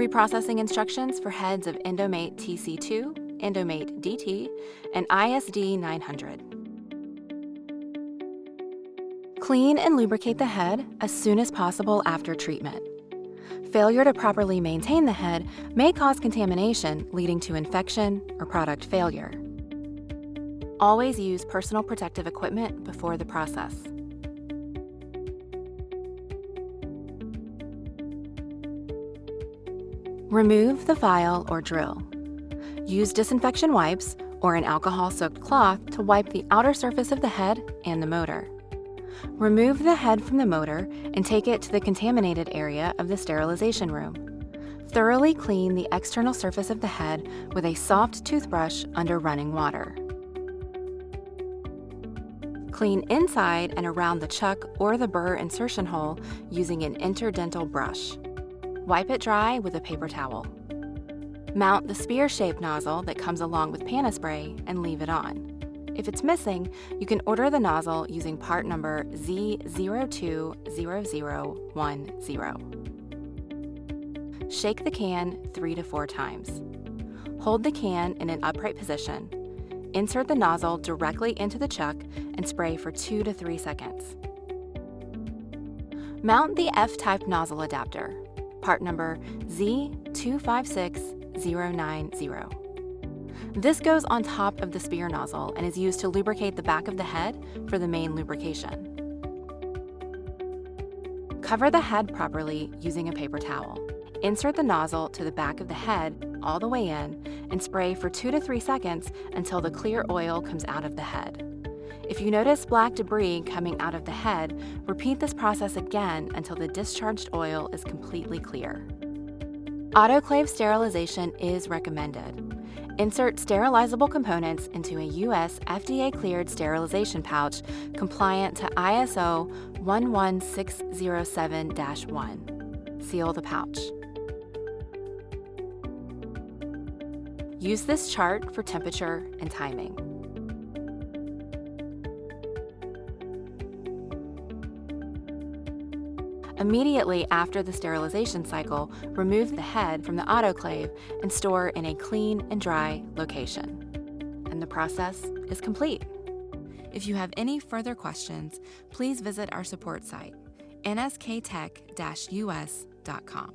Reprocessing instructions for heads of Endomate TC2, Endomate DT, and ISD900. Clean and lubricate the head as soon as possible after treatment. Failure to properly maintain the head may cause contamination, leading to infection or product failure. Always use personal protective equipment before the process. Remove the file or drill. Use disinfection wipes or an alcohol-soaked cloth to wipe the outer surface of the head and the motor. Remove the head from the motor and take it to the contaminated area of the sterilization room. Thoroughly clean the external surface of the head with a soft toothbrush under running water. Clean inside and around the chuck or the burr insertion hole using an interdental brush. Wipe it dry with a paper towel. Mount the spear-shaped nozzle that comes along with Panaspray and leave it on. If it's missing, you can order the nozzle using part number Z020010. Shake the can 3 to 4 times. Hold the can in an upright position. Insert the nozzle directly into the chuck and spray for 2 to 3 seconds. Mount the F-type nozzle adapter, part number Z256090. This goes on top of the spear nozzle and is used to lubricate the back of the head for the main lubrication. Cover the head properly using a paper towel. Insert the nozzle to the back of the head all the way in and spray for 2 to 3 seconds until the clear oil comes out of the head. If you notice black debris coming out of the head, repeat this process again until the discharged oil is completely clear. Autoclave sterilization is recommended. Insert sterilizable components into a U.S. FDA-cleared sterilization pouch compliant to ISO 11607-1. Seal the pouch. Use this chart for temperature and timing. Immediately after the sterilization cycle, remove the head from the autoclave and store in a clean and dry location. And the process is complete. If you have any further questions, please visit our support site, nsktech-us.com.